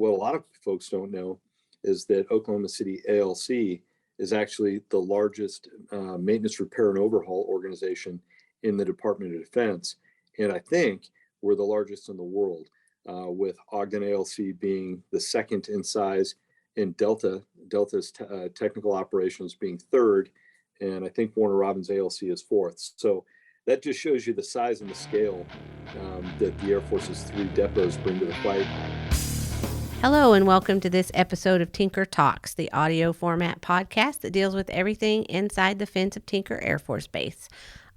what a lot of folks don't know is that Oklahoma City ALC is actually the largest maintenance, repair, and overhaul organization in the Department of Defense. And I think we're the largest in the world, with Ogden ALC being the second in size, and Delta's technical operations being third, and I think Warner Robins ALC is fourth. So that just shows you the size and the scale that the Air Force's 3 depots bring to the fight. Hello and welcome to this episode of Tinker Talks, the audio format podcast that deals with everything inside the fence of Tinker Air Force Base.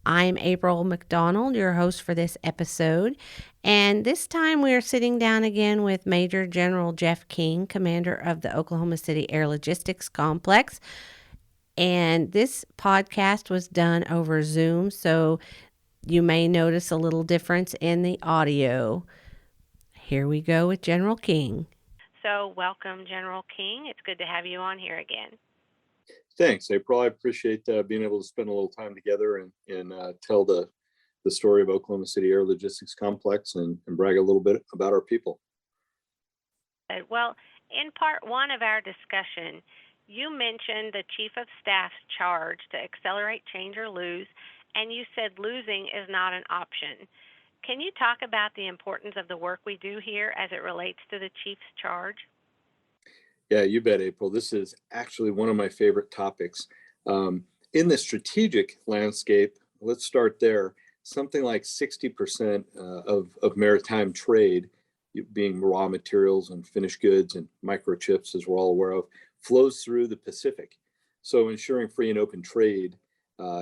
I'm April McDonald, your host for this episode, and this time we are sitting down again with Major General Jeff King, commander of the Oklahoma City Air Logistics Complex. And this podcast was done over Zoom, so you may notice a little difference in the audio. Here we go with General King. So welcome, General King. It's good to have you on here again. Thanks, April. I appreciate being able to spend a little time together and tell the story of Oklahoma City Air Logistics Complex and brag a little bit about our people. Well, in part one of our discussion, you mentioned the Chief of Staff's charge to accelerate, change, or lose, and you said losing is not an option. Can you talk about the importance of the work we do here as it relates to the Chief's charge? Yeah, you bet, April. This is actually one of my favorite topics. In the strategic landscape, let's start there. Something like 60% of maritime trade, being raw materials and finished goods and microchips, as we're all aware of, flows through the Pacific. So ensuring free and open trade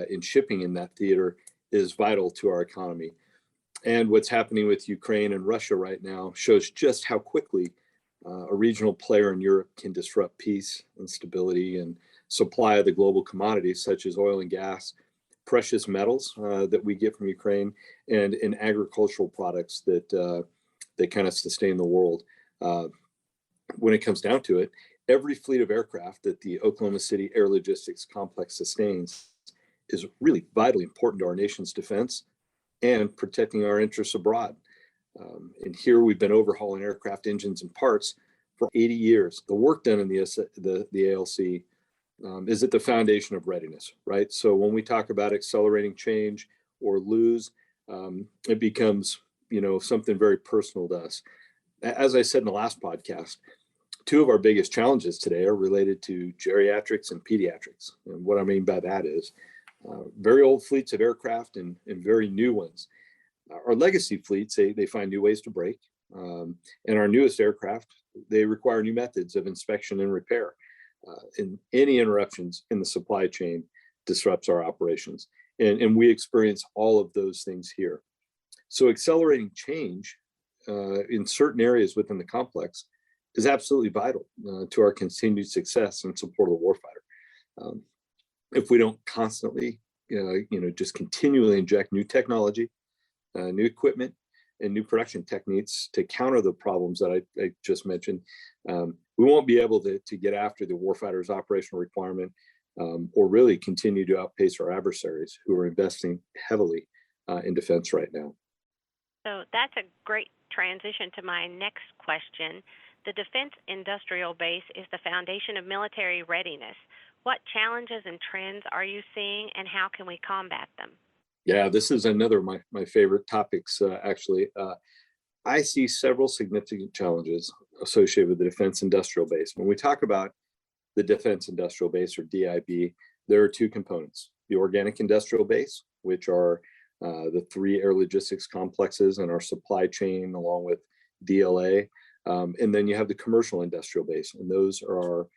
in shipping in that theater is vital to our economy. And what's happening with Ukraine and Russia right now shows just how quickly a regional player in Europe can disrupt peace and stability and supply of the global commodities such as oil and gas, precious metals that we get from Ukraine, and in agricultural products that kind of sustain the world. When it comes down to it, every fleet of aircraft that the Oklahoma City Air Logistics Complex sustains is really vitally important to our nation's defense and protecting our interests abroad. And here we've been overhauling aircraft engines and parts for 80 years. The work done in the ALC is at the foundation of readiness, right? So when we talk about accelerating change or lose, it becomes, something very personal to us. As I said in the last podcast, 2 of our biggest challenges today are related to geriatrics and pediatrics. And what I mean by that is very old fleets of aircraft and very new ones. Our legacy fleets, they find new ways to break. And our newest aircraft, they require new methods of inspection and repair. And any interruptions in the supply chain disrupts our operations. And we experience all of those things here. So accelerating change in certain areas within the complex is absolutely vital to our continued success and support of the warfighter. If we don't constantly, just continually inject new technology, new equipment, and new production techniques to counter the problems that I just mentioned, we won't be able to get after the warfighter's operational requirement or really continue to outpace our adversaries who are investing heavily in defense right now. So that's a great transition to my next question. The Defense Industrial Base is the foundation of military readiness. What challenges and trends are you seeing, and how can we combat them? Yeah, this is another of my favorite topics, actually. I see several significant challenges associated with the Defense Industrial Base. When we talk about the Defense Industrial Base, or DIB, there are 2 components: the Organic Industrial Base, which are the 3 air logistics complexes and our supply chain, along with DLA. And then you have the Commercial Industrial Base, and those are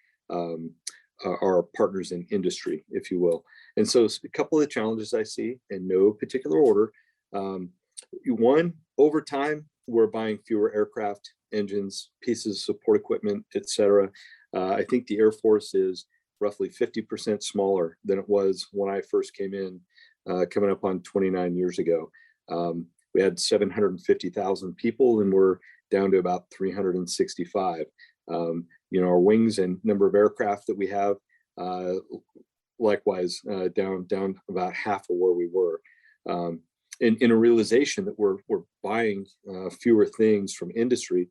our partners in industry, if you will. And so a couple of the challenges I see in no particular order. 1, over time, we're buying fewer aircraft, engines, pieces of support equipment, et cetera. I think the Air Force is roughly 50% smaller than it was when I first came in, coming up on 29 years ago. We had 750,000 people, and we're down to about 365. Our wings and number of aircraft that we have, likewise, down about half of where we were. In a realization that we're buying fewer things from industry,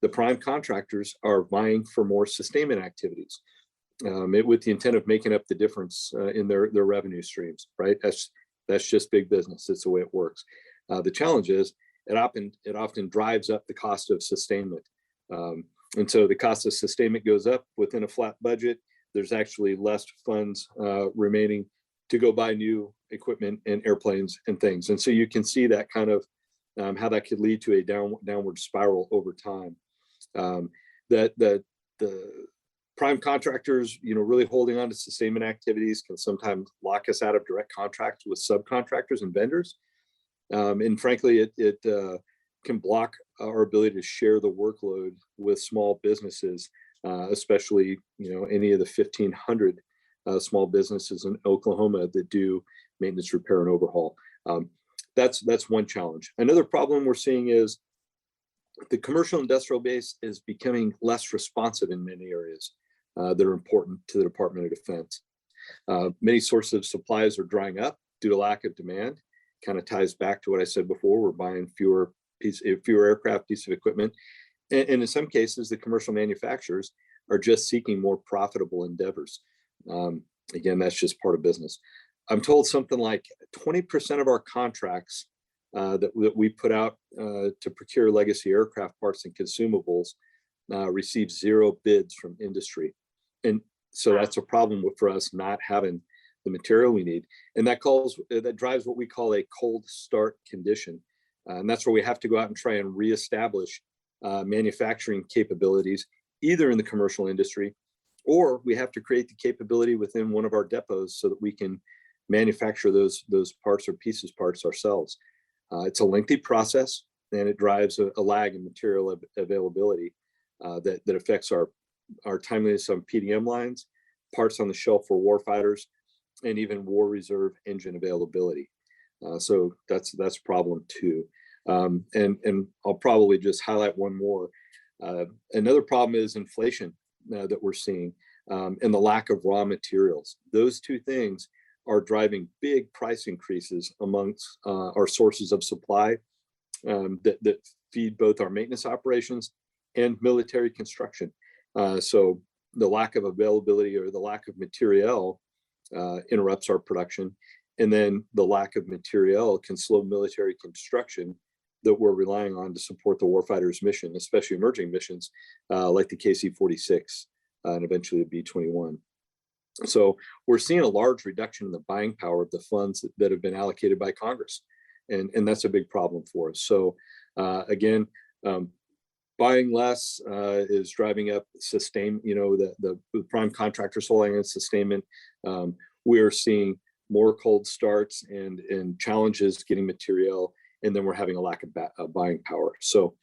the prime contractors are vying for more sustainment activities, with the intent of making up the difference in their revenue streams, right? That's just big business. It's the way it works. The challenge is it often drives up the cost of sustainment. And so the cost of sustainment goes up within a flat budget. There's actually less funds remaining to go buy new equipment and airplanes and things. And so you can see that kind of how that could lead to a downward spiral over time. That the prime contractors, really holding on to sustainment activities can sometimes lock us out of direct contracts with subcontractors and vendors. And frankly, it can block our ability to share the workload with small businesses, especially, any of the 1,500 small businesses in Oklahoma that do maintenance, repair, and overhaul. That's one challenge. Another problem we're seeing is the commercial industrial base is becoming less responsive in many areas that are important to the Department of Defense. Many sources of supplies are drying up due to lack of demand. Kind of ties back to what I said before. We're buying fewer aircraft, pieces of equipment. And in some cases, the commercial manufacturers are just seeking more profitable endeavors. Again, that's just part of business. I'm told something like 20% of our contracts that we put out to procure legacy aircraft parts and consumables receive zero bids from industry. And so that's a problem for us not having the material we need. And that drives what we call a cold start condition. And that's where we have to go out and try and reestablish manufacturing capabilities, either in the commercial industry, or we have to create the capability within one of our depots so that we can manufacture those parts or parts ourselves. It's a lengthy process, and it drives a lag in material availability that affects our timeliness on PDM lines, parts on the shelf for warfighters, and even war reserve engine availability. So that's a problem too. And I'll probably just highlight one more. Another problem is inflation that we're seeing, and the lack of raw materials. Those two things are driving big price increases amongst our sources of supply that feed both our maintenance operations and military construction. So the lack of availability or the lack of materiel interrupts our production. And then the lack of materiel can slow military construction that we're relying on to support the warfighter's mission, especially emerging missions like the KC-46 and eventually the B-21. So we're seeing a large reduction in the buying power of the funds that have been allocated by Congress. And that's a big problem for us. So again, buying less is driving up the prime contractors holding in sustainment. We are seeing more cold starts and challenges getting material, and then we're having a lack of buying power. So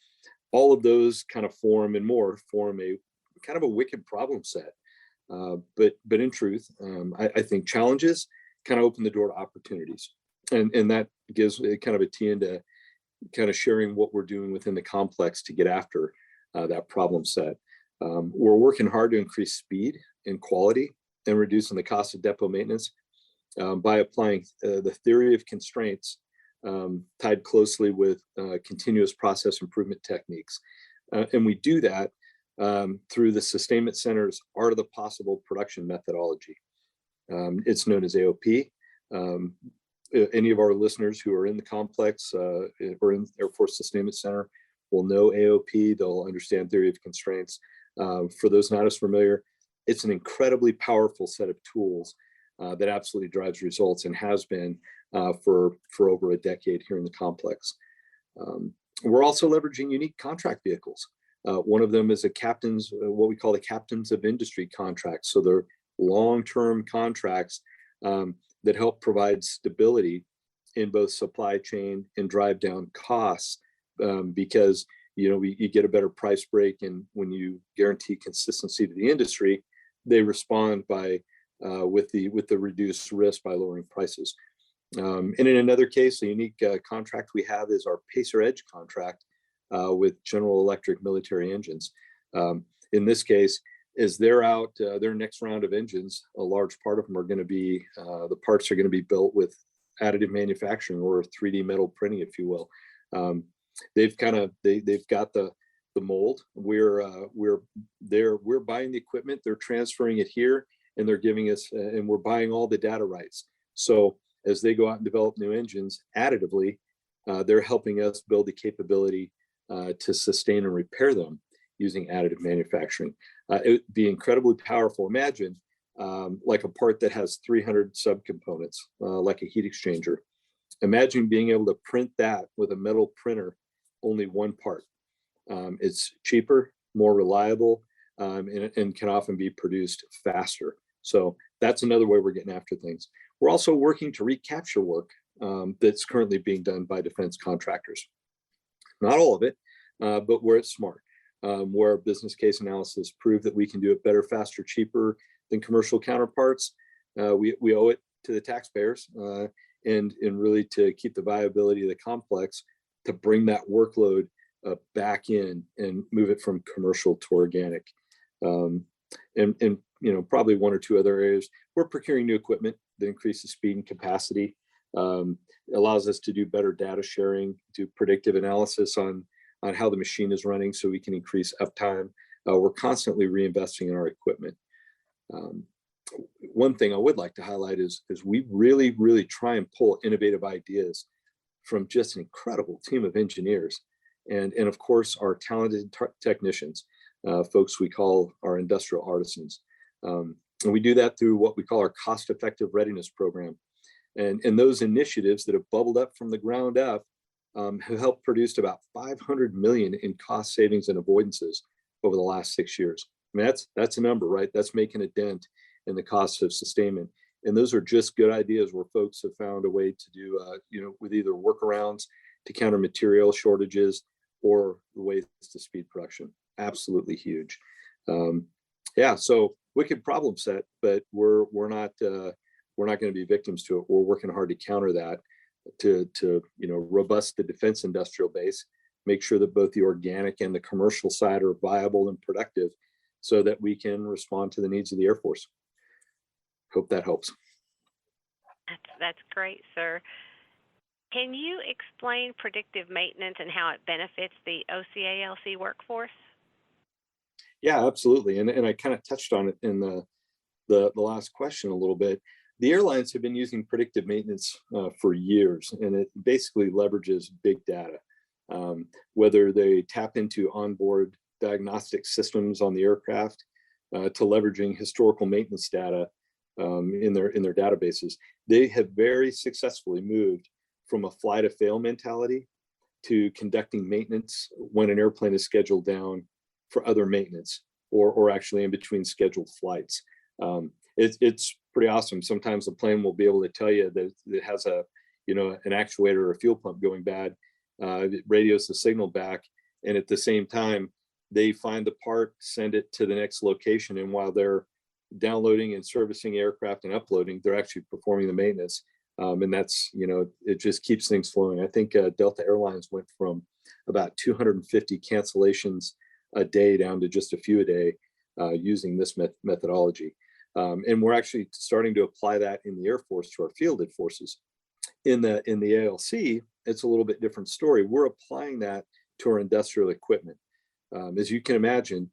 all of those kind of form a kind of a wicked problem set. But in truth, I think challenges kind of open the door to opportunities, and that gives kind of a tee into kind of sharing what we're doing within the complex to get after that problem set. We're working hard to increase speed and quality and reducing the cost of depot maintenance by applying the theory of constraints tied closely with continuous process improvement techniques. And we do that through the Sustainment Center's Art of the Possible production methodology. It's known as AOP. Any of our listeners who are in the complex or in Air Force Sustainment Center will know AOP. They'll understand theory of constraints. For those not as familiar, it's an incredibly powerful set of tools that absolutely drives results and has been for over a decade here in the complex. We're also leveraging unique contract vehicles. One of them is what we call the captains of industry contracts. So they're long-term contracts that help provide stability in both supply chain and drive down costs because you get a better price break, and when you guarantee consistency to the industry, they respond with the reduced risk by lowering prices. And in another case, a unique contract we have is our Pacer Edge contract with General Electric military engines. In this case, as they're out, their next round of engines, a large part of them are going to be, the parts are going to be built with additive manufacturing or 3D metal printing, if you will. They've got the the mold. We're buying the equipment, they're transferring it here, and they're giving us, and we're buying all the data rights. So as they go out and develop new engines additively, they're helping us build the capability to sustain and repair them using additive manufacturing. It would be incredibly powerful. Imagine like a part that has 300 subcomponents, like a heat exchanger. Imagine being able to print that with a metal printer, only one part. It's cheaper, more reliable, and can often be produced faster. So that's another way we're getting after things. We're also working to recapture work that's currently being done by defense contractors. Not all of it, but where it's smart, where business case analysis proved that we can do it better, faster, cheaper than commercial counterparts. We owe it to the taxpayers and really to keep the viability of the complex to bring that workload back in and move it from commercial to organic. And probably one or two other areas. We're procuring new equipment that increases speed and capacity, allows us to do better data sharing, do predictive analysis on how the machine is running so we can increase uptime. We're constantly reinvesting in our equipment. One thing I would like to highlight is we really try and pull innovative ideas from just an incredible team of engineers and of course our talented technicians, folks we call our industrial artisans. And we do that through what we call our cost-effective readiness program. And those initiatives that have bubbled up from the ground up have helped produce about 500 million in cost savings and avoidances over the last 6 years. I mean, that's a number, right? That's making a dent in the cost of sustainment. And those are just good ideas where folks have found a way to do, with either workarounds to counter material shortages or the ways to speed production. Absolutely huge. So wicked problem set, but we're not going to be victims to it. We're working hard to counter that, to robust the defense industrial base, make sure that both the organic and the commercial side are viable and productive, so that we can respond to the needs of the Air Force. Hope that helps. That's great, sir. Can you explain predictive maintenance and how it benefits the OC-ALC workforce? Yeah, absolutely. And I kind of touched on it in the last question a little bit. The airlines have been using predictive maintenance for years, and it basically leverages big data. Whether they tap into onboard diagnostic systems on the aircraft to leveraging historical maintenance data in their databases, they have very successfully moved from a fly to fail mentality to conducting maintenance when an airplane is scheduled down for other maintenance or actually in between scheduled flights. It's pretty awesome. Sometimes the plane will be able to tell you that it has an actuator or a fuel pump going bad. It radios the signal back, and at the same time, they find the part, send it to the next location, and while they're downloading and servicing aircraft and uploading, they're actually performing the maintenance. And that's, it just keeps things flowing. I think Delta Airlines went from about 250 cancellations a day down to just a few a day using this methodology. And we're actually starting to apply that in the Air Force to our fielded forces. In the ALC, it's a little bit different story. We're applying that to our industrial equipment. As you can imagine,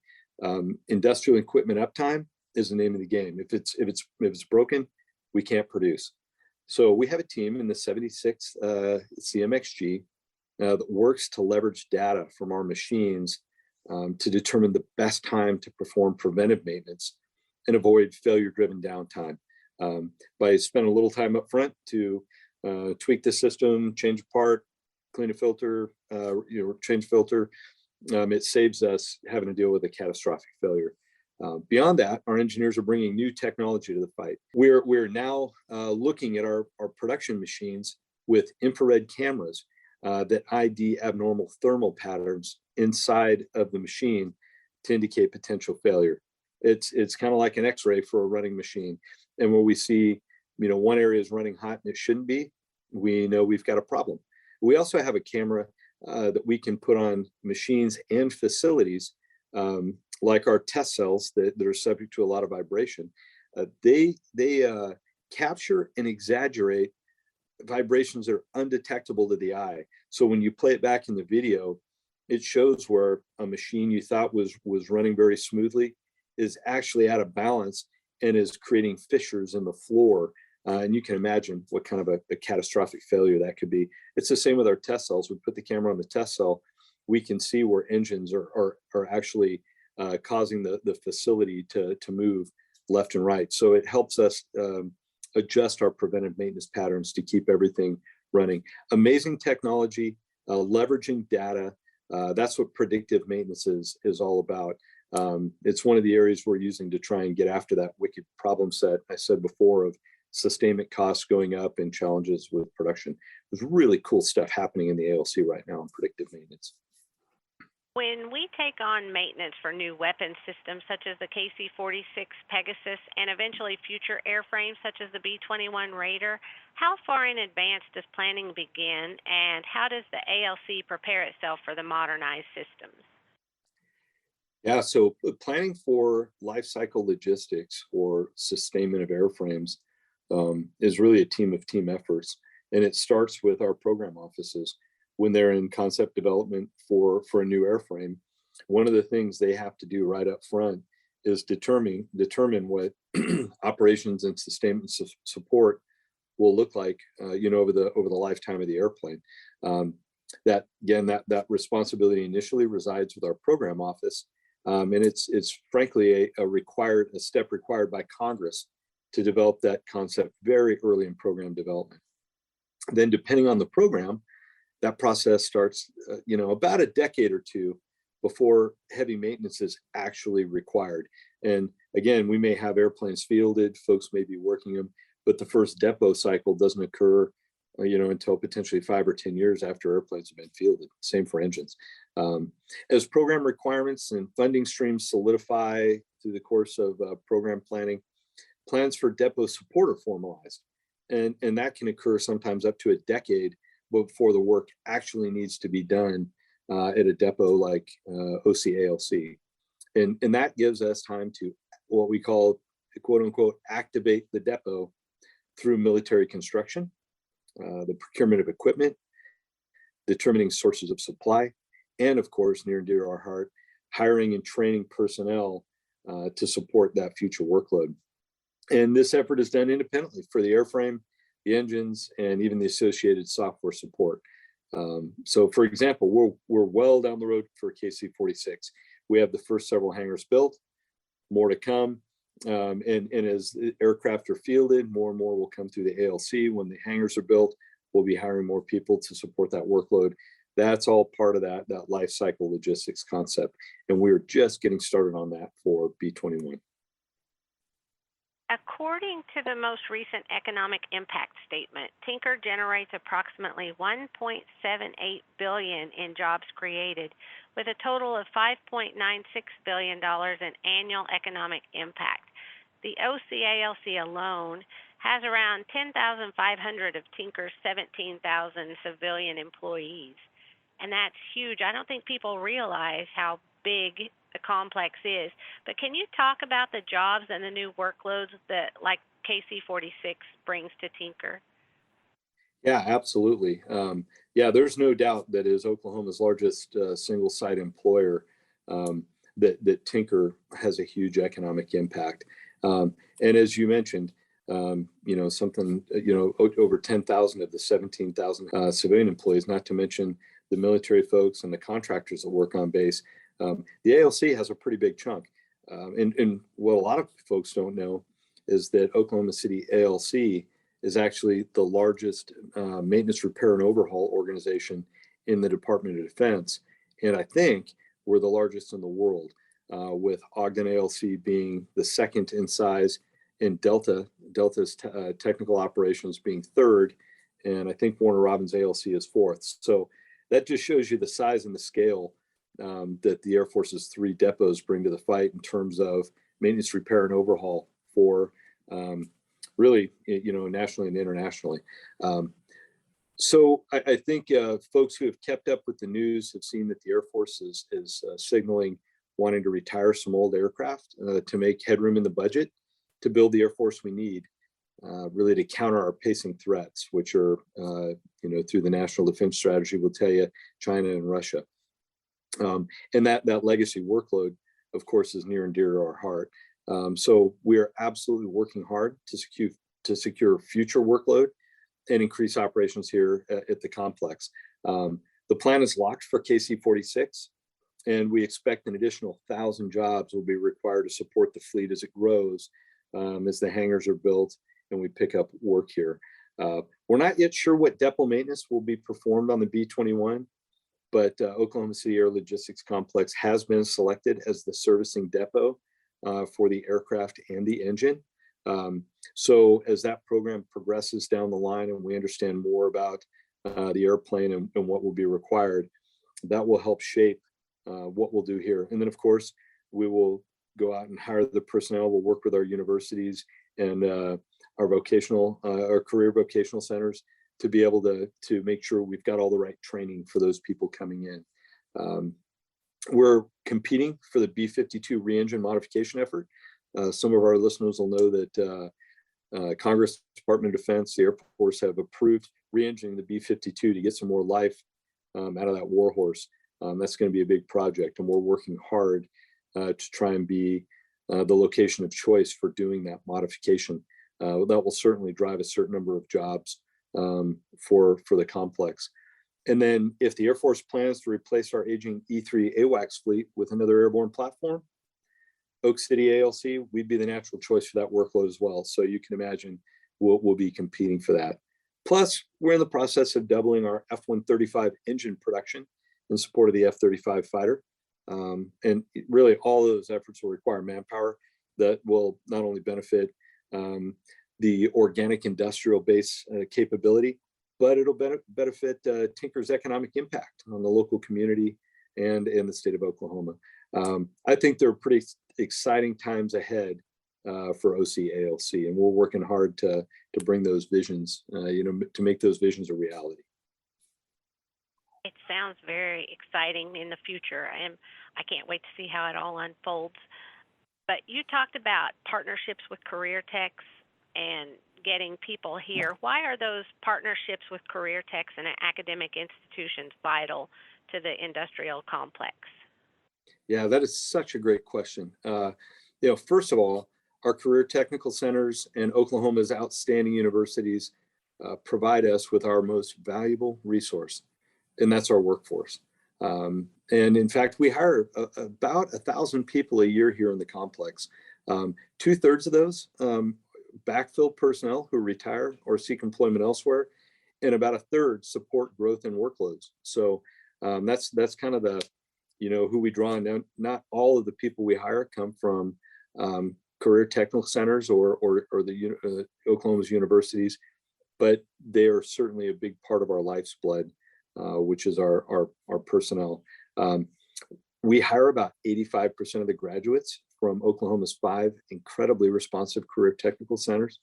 industrial equipment uptime is the name of the game. If it's broken, we can't produce. So we have a team in the 76th CMXG that works to leverage data from our machines to determine the best time to perform preventive maintenance and avoid failure-driven downtime. By spending a little time up front to tweak the system, change a part, clean a filter, change filter, it saves us having to deal with a catastrophic failure. Beyond that, our engineers are bringing new technology to the fight. We're now looking at our production machines with infrared cameras that ID abnormal thermal patterns inside of the machine to indicate potential failure. It's kind of like an X-ray for a running machine. And when we see, one area is running hot and it shouldn't be, we know we've got a problem. We also have a camera that we can put on machines and facilities, like our test cells that are subject to a lot of vibration. They capture and exaggerate vibrations that are undetectable to the eye. So when you play it back in the video, it shows where a machine you thought was running very smoothly is actually out of balance and is creating fissures in the floor. And you can imagine what kind of a catastrophic failure that could be. It's the same with our test cells. We put the camera on the test cell, we can see where engines are actually causing the facility to move left and right. So it helps us adjust our preventive maintenance patterns to keep everything running. Amazing technology, leveraging data. That's what predictive maintenance is all about. It's one of the areas we're using to try and get after that wicked problem set I said before of sustainment costs going up and challenges with production. There's really cool stuff happening in the ALC right now in predictive maintenance. When we take on maintenance for new weapon systems such as the KC-46 Pegasus and eventually future airframes such as the B-21 Raider, how far in advance does planning begin, and how does the ALC prepare itself for the modernized systems? Yeah, so planning for life cycle logistics or sustainment of airframes is really a team of team efforts. And it starts with our program offices. When they're in concept development for a new airframe, one of the things they have to do right up front is determine what operations and sustainment support will look like, over the lifetime of the airplane. That responsibility initially resides with our program office, and it's frankly a step required by Congress to develop that concept very early in program development. Then, depending on the program, that process starts, about a decade or two before heavy maintenance is actually required. And again, we may have airplanes fielded, folks may be working them, but the first depot cycle doesn't occur, until potentially 5 or 10 years after airplanes have been fielded. Same for engines. As program requirements and funding streams solidify through the course of program planning, plans for depot support are formalized. And that can occur sometimes up to a decade before the work actually needs to be done at a depot like OC-ALC. And that gives us time to what we call, quote unquote, activate the depot through military construction, the procurement of equipment, determining sources of supply, and of course, near and dear to our heart, hiring and training personnel to support that future workload. And this effort is done independently for the airframe, the engines, and even the associated software support. So for example, we're well down the road for KC-46. We have the first several hangars built, more to come. And as aircraft are fielded, more and more will come through the ALC. When the hangars are built, we'll be hiring more people to support that workload. That's all part of that life cycle logistics concept. And we're just getting started on that for B-21. According to the most recent economic impact statement, Tinker generates approximately $1.78 billion in jobs created, with a total of $5.96 billion in annual economic impact. The OC-ALC alone has around 10,500 of Tinker's 17,000 civilian employees, and that's huge. I don't think people realize how big the complex is. But can you talk about the jobs and the new workloads that, like KC-46, brings to Tinker? Yeah, absolutely. There's no doubt that as Oklahoma's largest single site employer, that Tinker has a huge economic impact. And as you mentioned, over 10,000 of the 17,000 civilian employees, not to mention the military folks and the contractors that work on base. The ALC has a pretty big chunk. And what a lot of folks don't know is that Oklahoma City ALC is actually the largest maintenance, repair, and overhaul organization in the Department of Defense. And I think we're the largest in the world, with Ogden ALC being the second in size, and Delta's technical operations being third, and I think Warner Robins ALC is fourth. So that just shows you the size and the scale that the Air Force's 3 depots bring to the fight in terms of maintenance, repair, and overhaul for really, nationally and internationally. So I think folks who have kept up with the news have seen that the Air Force is signaling wanting to retire some old aircraft to make headroom in the budget to build the Air Force we need, really to counter our pacing threats, which are, through the National Defense Strategy, will tell you, China and Russia. And that legacy workload, of course, is near and dear to our heart. So we are absolutely working hard to secure future workload and increase operations here at the complex. The plan is locked for KC-46, and we expect an additional 1,000 jobs will be required to support the fleet as it grows, as the hangars are built and we pick up work here. We're not yet sure what depot maintenance will be performed on the B-21, but Oklahoma City Air Logistics Complex has been selected as the servicing depot for the aircraft and the engine. So as that program progresses down the line and we understand more about the airplane and what will be required, that will help shape what we'll do here. And then, of course, we will go out and hire the personnel. We'll work with our universities and our career vocational centers to be able to make sure we've got all the right training for those people coming in. We're competing for the B-52 re-engine modification effort. Some of our listeners will know that Congress, Department of Defense, the Air Force have approved re-engineering the B-52 to get some more life out of that warhorse. That's going to be a big project, and we're working hard to try and be the location of choice for doing that modification. That will certainly drive a certain number of jobs for the complex. And then if the Air Force plans to replace our aging E-3 AWACS fleet with another airborne platform, Oak City ALC, we'd be the natural choice for that workload as well. So you can imagine we'll be competing for that. Plus, we're in the process of doubling our F-135 engine production in support of the F-35 fighter. And really all of those efforts will require manpower that will not only benefit the organic industrial base capability, but it'll benefit Tinker's economic impact on the local community and in the state of Oklahoma. I think there are pretty exciting times ahead for OC-ALC, and we're working hard to bring those visions, to make those visions a reality. It sounds very exciting in the future, and I can't wait to see how it all unfolds. But you talked about partnerships with career techs and getting people here. Why are those partnerships with career techs and academic institutions vital to the industrial complex? Yeah, that is such a great question. First of all, our career technical centers and Oklahoma's outstanding universities provide us with our most valuable resource, and that's our workforce. And in fact, we hire about 1,000 people a year here in the complex. 2/3 of those backfill personnel who retire or seek employment elsewhere, and about 1/3 support growth and workloads. So that's kind of the, who we draw on. Not all of the people we hire come from career technical centers or the Oklahoma's universities, but they are certainly a big part of our life's blood, which is our personnel. We hire about 85% of the graduates from Oklahoma's 5 incredibly responsive career technical centers,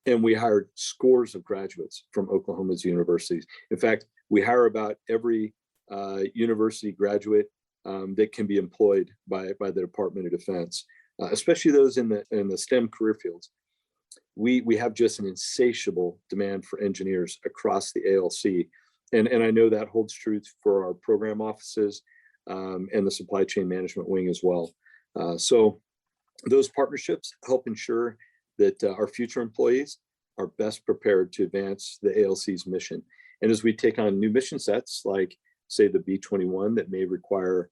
and we hired scores of graduates from Oklahoma's universities. In fact, we hire about every university graduate that can be employed by the Department of Defense, especially those in the STEM career fields. We have just an insatiable demand for engineers across the ALC, and I know that holds true for our program offices and the supply chain management wing as well. So those partnerships help ensure that our future employees are best prepared to advance the ALC's mission. And as we take on new mission sets, like say the B-21 that may require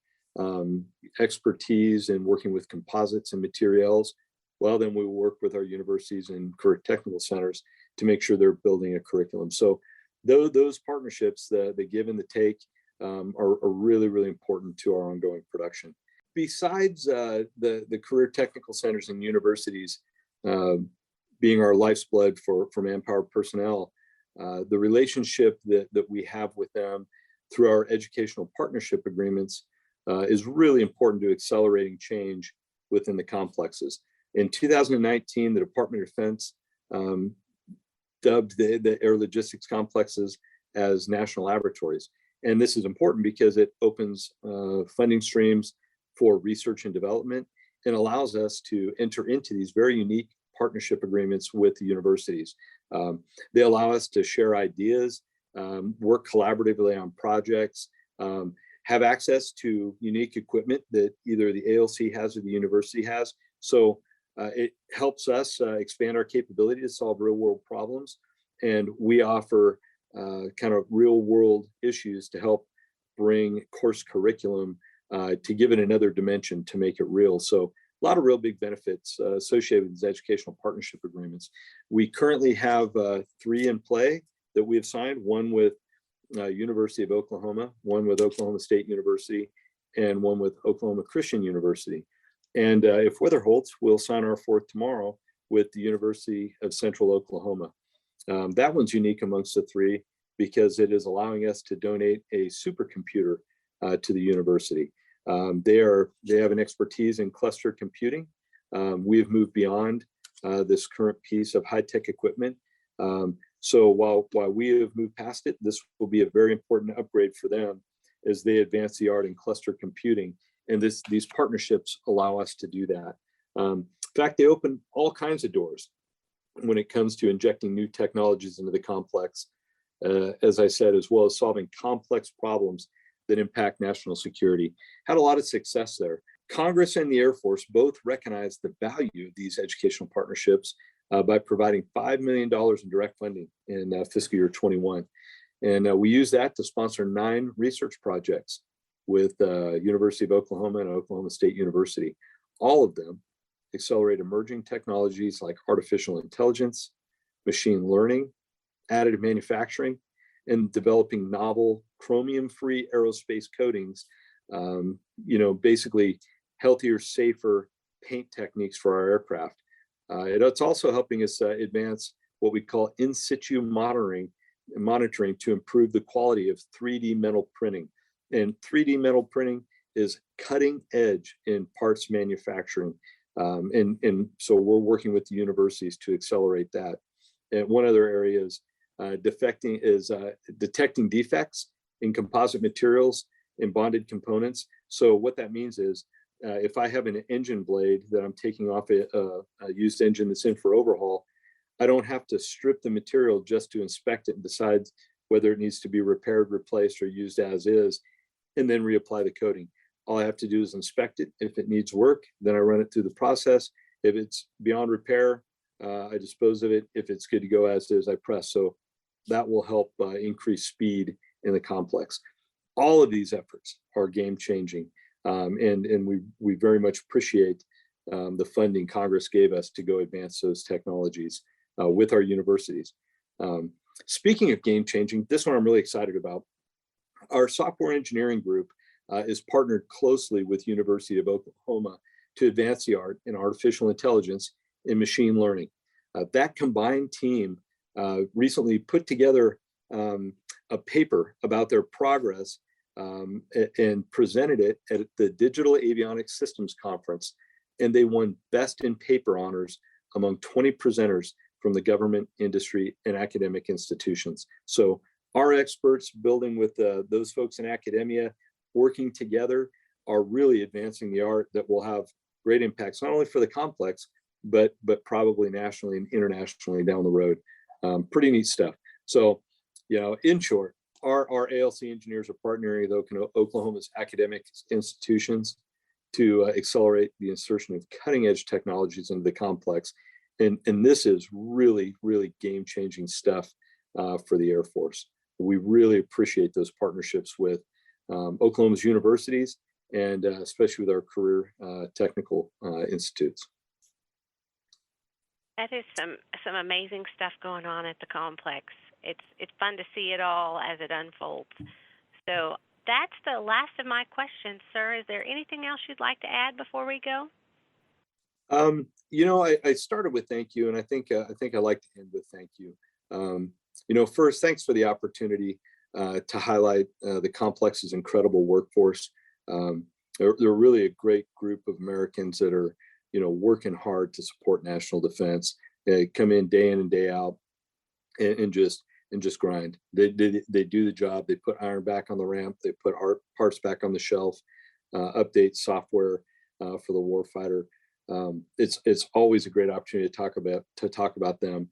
expertise in working with composites and materials, well, then we will work with our universities and career technical centers to make sure they're building a curriculum. So those partnerships, the give and the take, are really, really important to our ongoing production. Besides the career technical centers and universities being our life's blood for manpower personnel, the relationship that we have with them through our educational partnership agreements is really important to accelerating change within the complexes. In 2019, the Department of Defense dubbed the air logistics complexes as national laboratories. And this is important because it opens funding streams for research and development and allows us to enter into these very unique partnership agreements with the universities. They allow us to share ideas, work collaboratively on projects, have access to unique equipment that either the ALC has or the university has. So it helps us expand our capability to solve real world problems. And we offer kind of real world issues to help bring course curriculum to give it another dimension to make it real. So a lot of real big benefits associated with these educational partnership agreements. We currently have 3 in play that we have signed, one with University of Oklahoma, one with Oklahoma State University, and one with Oklahoma Christian University. And if weather holds, we'll sign our 4th tomorrow with the University of Central Oklahoma. That one's unique amongst the 3 because it is allowing us to donate a supercomputer to the university. They have an expertise in cluster computing. We have moved beyond this current piece of high-tech equipment. So while we have moved past it, this will be a very important upgrade for them as they advance the art in cluster computing. And these partnerships allow us to do that. In fact, they open all kinds of doors when it comes to injecting new technologies into the complex, as I said, as well as solving complex problems that impact national security. Had a lot of success there. Congress and the Air Force both recognize the value of these educational partnerships by providing $5 million in direct funding in fiscal year 21. And we use that to sponsor 9 research projects with University of Oklahoma and Oklahoma State University. All of them accelerate emerging technologies like artificial intelligence, machine learning, additive manufacturing, and developing novel chromium-free aerospace coatings, basically healthier, safer paint techniques for our aircraft. It's also helping us advance what we call in situ monitoring to improve the quality of 3D metal printing. And 3D metal printing is cutting edge in parts manufacturing. And so we're working with the universities to accelerate that. And one other area is detecting defects in composite materials in bonded components. So what that means is if I have an engine blade that I'm taking off a used engine that's in for overhaul, I don't have to strip the material just to inspect it and decide whether it needs to be repaired, replaced, or used as is, and then reapply the coating. All I have to do is inspect it. If it needs work, then I run it through the process. If it's beyond repair, I dispose of it. If it's good to go as is, I press. So that will help increase speed in the complex. All of these efforts are game changing. And we very much appreciate the funding Congress gave us to go advance those technologies with our universities. Speaking of game changing, this one I'm really excited about. Our software engineering group is partnered closely with University of Oklahoma to advance the art in artificial intelligence and machine learning. That combined team recently put together a paper about their progress and presented it at the Digital Avionics Systems Conference. And they won Best in Paper honors among 20 presenters from the government, industry, and academic institutions. So our experts building with those folks in academia, working together, are really advancing the art that will have great impacts, not only for the complex, but probably nationally and internationally down the road. Pretty neat stuff. So, in short, our ALC engineers are partnering with Oklahoma's academic institutions to accelerate the insertion of cutting edge technologies into the complex. And this is really, really game-changing stuff for the Air Force. We really appreciate those partnerships with Oklahoma's universities and especially with our career technical institutes. That is some amazing stuff going on at the complex. It's fun to see it all as it unfolds. So that's the last of my questions, sir. Is there anything else you'd like to add before we go? I started with thank you, and I think I like to end with thank you. First, thanks for the opportunity to highlight the complex's incredible workforce. They're really a great group of Americans that are, working hard to support national defense. They come in and day out and just grind. They do the job. They put iron back on the ramp. They put parts back on the shelf. Update software for the warfighter. It's always a great opportunity to talk about them.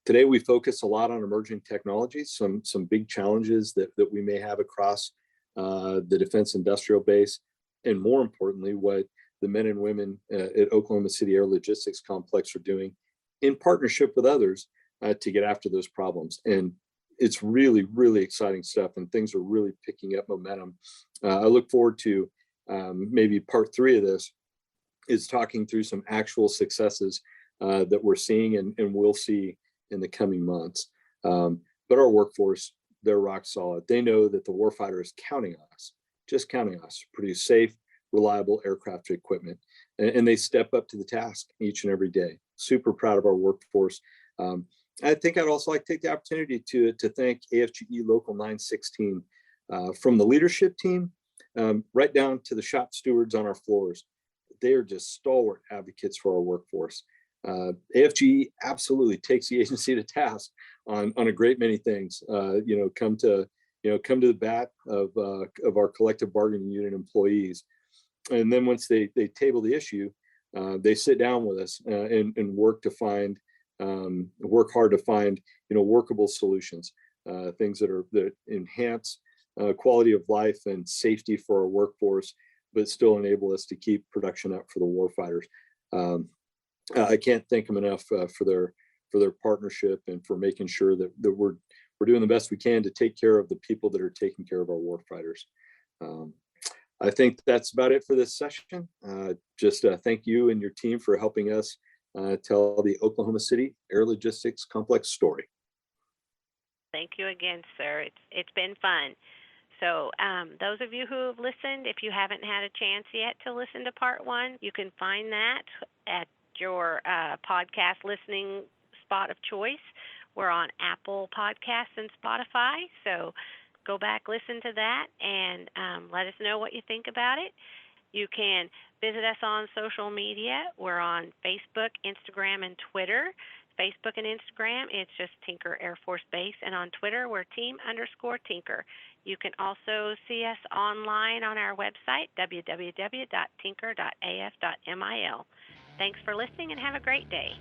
Today we focus a lot on emerging technologies, some big challenges that we may have across the Defense Industrial Base, and more importantly, what the men and women at Oklahoma City Air Logistics Complex are doing in partnership with others to get after those problems. And it's really, really exciting stuff, and things are really picking up momentum. I look forward to maybe part 3 of this is talking through some actual successes that we're seeing and will see in the coming months. But our workforce, they're rock solid. They know that the warfighter is counting on us, just counting on us to produce safe, reliable aircraft equipment. And they step up to the task each and every day. Super proud of our workforce. I think I'd also like to take the opportunity to thank AFGE Local 916 from the leadership team right down to the shop stewards on our floors. They are just stalwart advocates for our workforce. AFGE absolutely takes the agency to task on a great many things. Come to the bat of our collective bargaining unit employees, and then once they table the issue, they sit down with us and work hard to find workable solutions, things that enhance quality of life and safety for our workforce, but still enable us to keep production up for the warfighters. I can't thank them enough for their partnership and for making sure that we're doing the best we can to take care of the people that are taking care of our warfighters. I think that's about it for this session. Just thank you and your team for helping us tell the Oklahoma City Air Logistics Complex story. Thank you again, sir. It's been fun. So those of you who have listened, if you haven't had a chance yet to listen to part 1, you can find that at your podcast listening spot of choice. We're on Apple Podcasts and Spotify, so go back, listen to that, and let us know what you think about it. You can visit us on social media. We're on Facebook, Instagram, and Twitter. Facebook and Instagram, it's just Tinker Air Force Base, and on Twitter, we're team_Tinker. You can also see us online on our website, www.tinker.af.mil. Thanks for listening and have a great day.